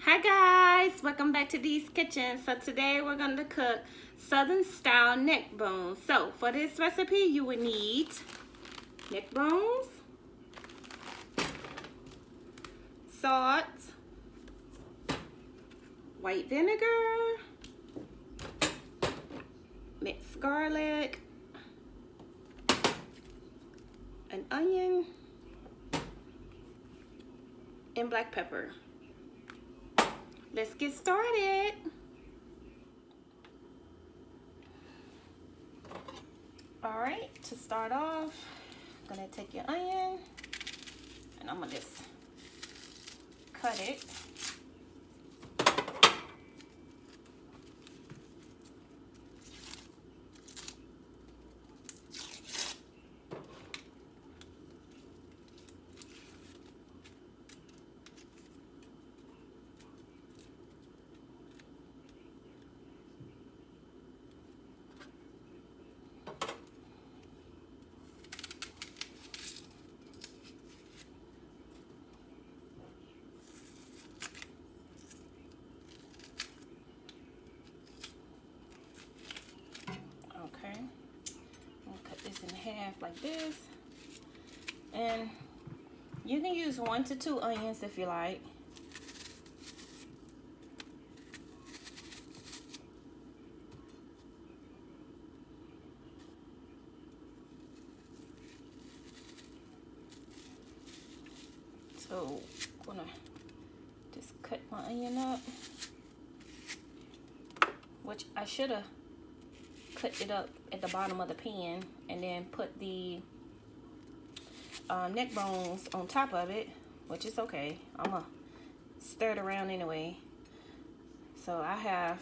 Hi guys, welcome back to Dee's Kitchen. So today we're going to cook Southern style neck bones. So for this recipe you would need neck bones, salt, white vinegar, mixed garlic, an onion, and black pepper. Let's get started. All right, to start off, I'm gonna take your onion and I'm gonna just cut it. Half like this, and you can use 1 to 2 onions if you like. So I'm gonna just cut my onion up, which I should have cut it up at the bottom of the pan and then put the neck bones on top of it, which is okay. I'm gonna stir it around anyway. So I have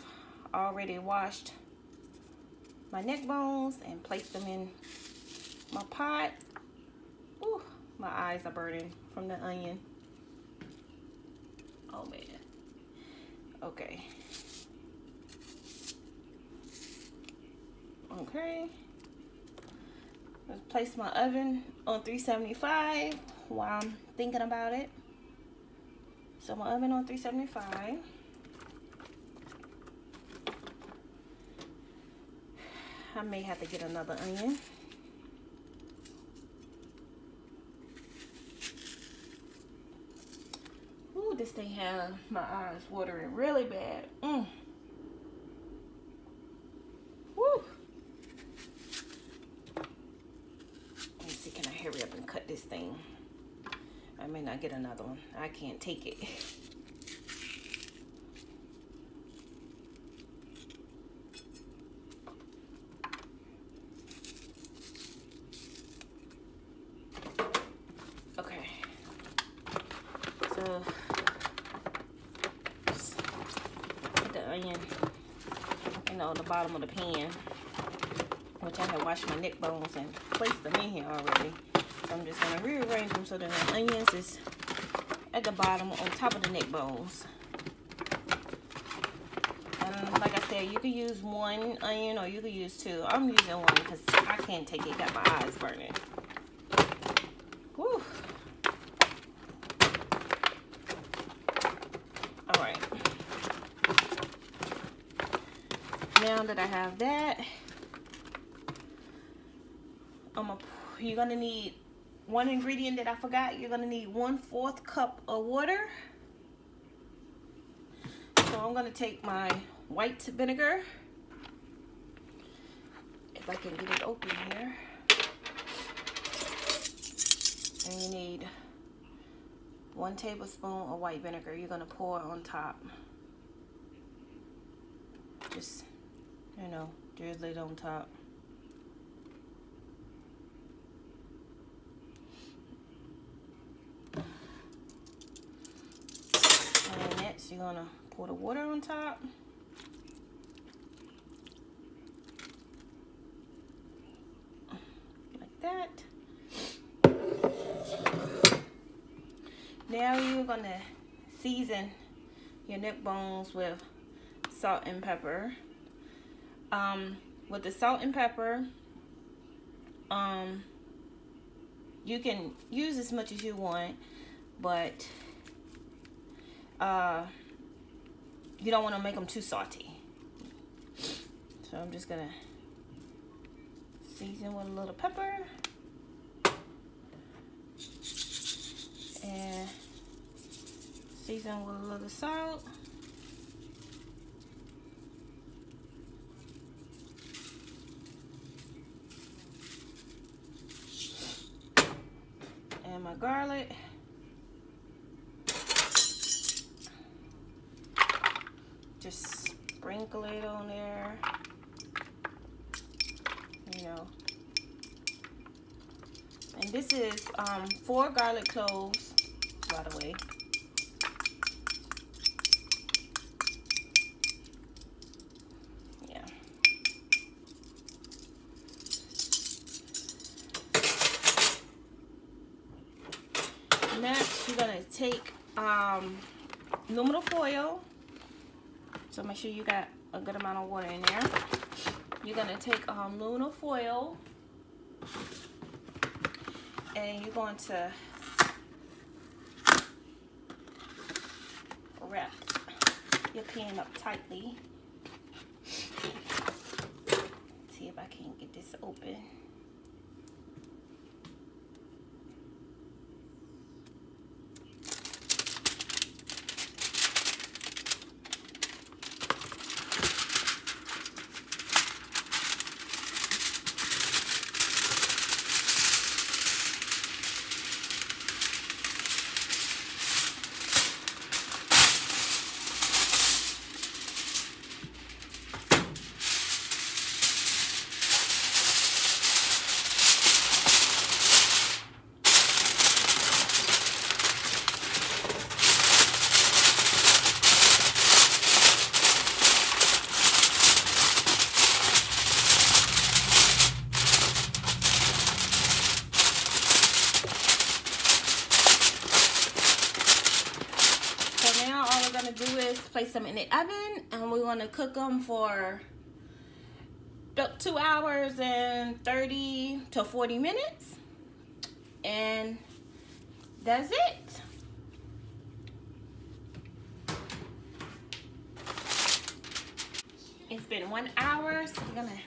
already washed my neck bones and placed them in my pot. Ooh, my eyes are burning from the onion. Oh man. Okay. Okay, let's place my oven on 375 while I'm thinking about it. So my oven on 375. I may have to get another onion. Ooh, this thing has my eyes watering really bad. Woo. Hurry up and cut this thing. I may not get another one. I can't take it. Okay. So just put the onion, the bottom of the pan, which I have washed my neck bones and placed them in here already. So I'm just gonna rearrange them so that the onions is at the bottom on top of the neck bones. And like I said, you can use 1 onion or you can use 2. I'm using 1 because I can't take it. Got my eyes burning. Whew. All right. Now that I have that, you're gonna need one ingredient that I forgot. You're gonna need 1/4 cup of water. So I'm gonna take my white vinegar, if I can get it open here, and you need 1 tablespoon of white vinegar. You're gonna pour on top. Just, drizzle it on top. You're gonna pour the water on top. Like that. Now you're gonna season your neck bones with salt and pepper. With the salt and pepper, you can use as much as you want, but you don't want to make them too salty. So I'm just gonna season with a little pepper and season with a little salt. And my garlic. Just sprinkle it on there, you know. And this is 4 garlic cloves, by the way. Yeah. Next, you're gonna take aluminum foil. So make sure you got a good amount of water in there. You're gonna take aluminum foil and you're going to wrap your pan up tightly. See if I can get this open. Do is place them in the oven, and we want to cook them for about 2 hours and 30 to 40 minutes, and that's it. It's been 1 hour, so we're gonna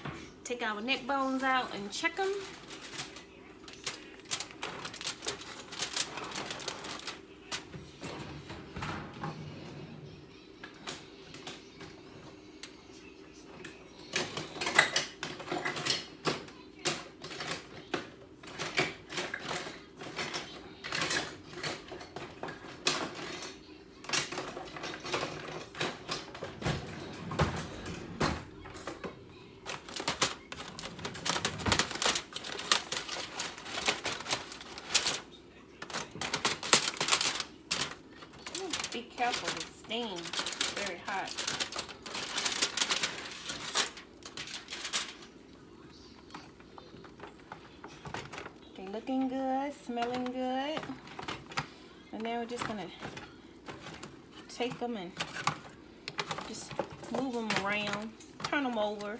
take our neck bones out and check them. Be careful, the steam is very hot. Okay, looking good, smelling good. And then we're just gonna take them and just move them around, turn them over.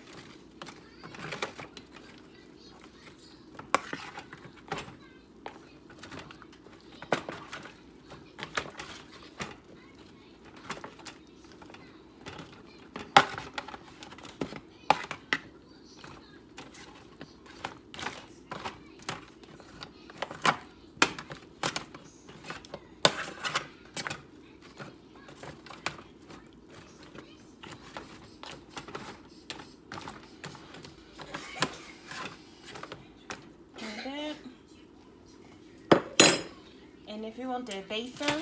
And if you want to baste them,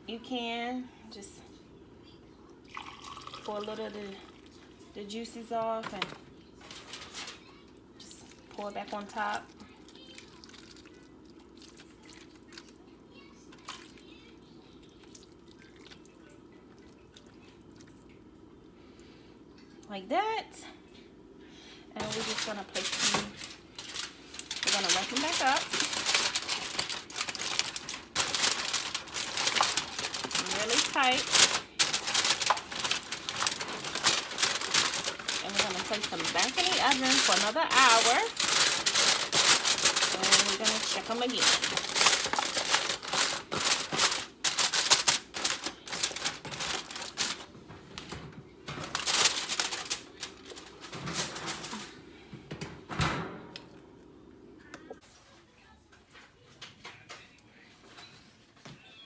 you can just pour a little of the juices off and just pour it back on top. Like that. And we're just gonna place them, we're gonna wrap them back up. Really tight. And we're gonna place them back in the oven for another hour. And we're gonna check them again.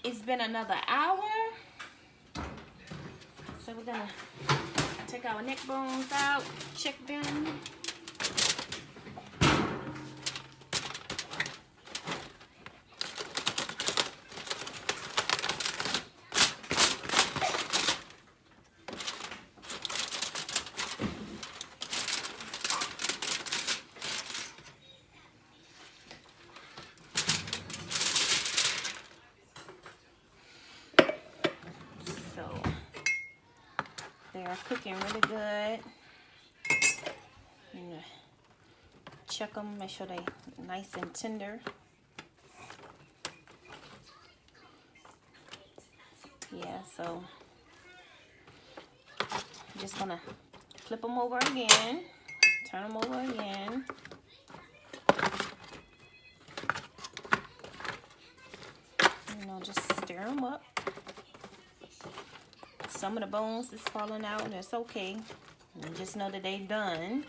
It's been another hour. So we're gonna take our neck bones out, check them. They're cooking really good. Check them, make sure they're nice and tender. Yeah, so I'm just gonna flip them over again, turn them over again. Just stir them up. Some of the bones is falling out, and that's okay. And just know that they're done.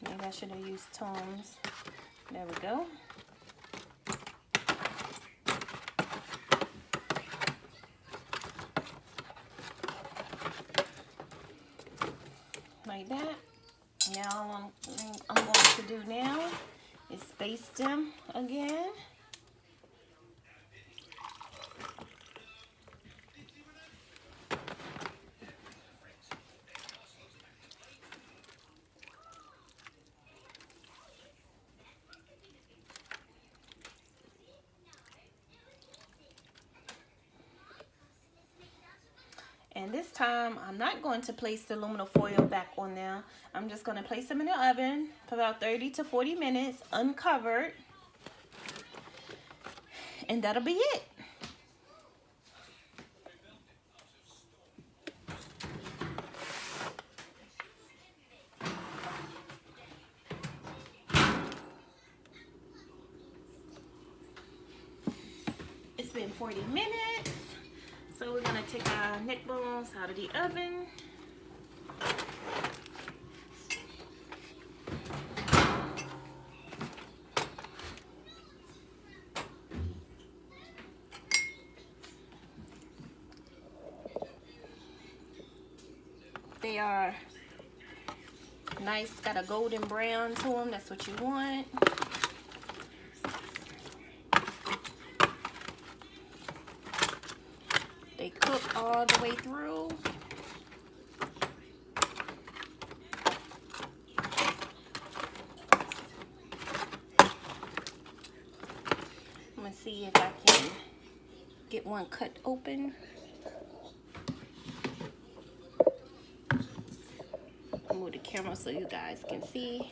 Maybe I should have used tongs. There we go. Like that. Now I'm going to do now is baste them again. And this time, I'm not going to place the aluminum foil back on there. I'm just going to place them in the oven for about 30 to 40 minutes, uncovered. And that'll be it. It's been 40 minutes. So we're gonna take our neck bones out of the oven. They are nice, got a golden brown to them. That's what you want. They cook all the way through. I'm gonna see if I can get one cut open. Move the camera so you guys can see.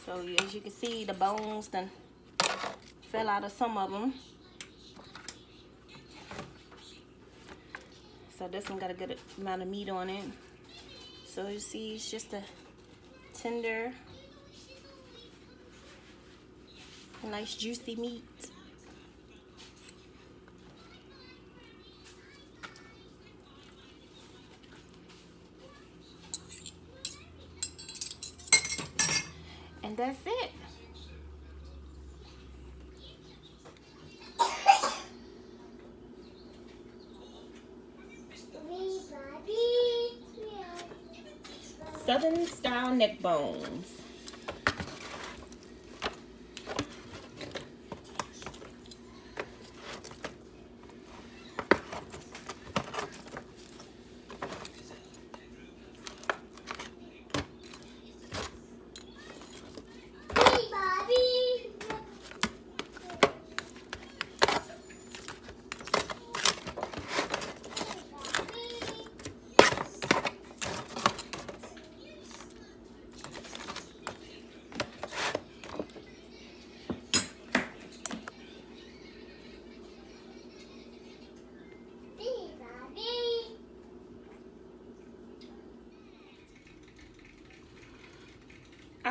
So as you can see, the bones done fell out of some of them. So this one got a good amount of meat on it. So you see, it's just a tender, nice juicy meat. And that's it. Southern style neck bones.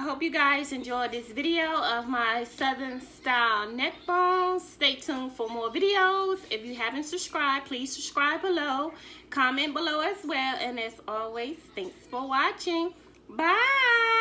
hope you guys enjoyed this video of my Southern style neck bones. Stay tuned for more videos. If you haven't subscribed, please subscribe below. Comment below as well. And as always, thanks for watching. Bye.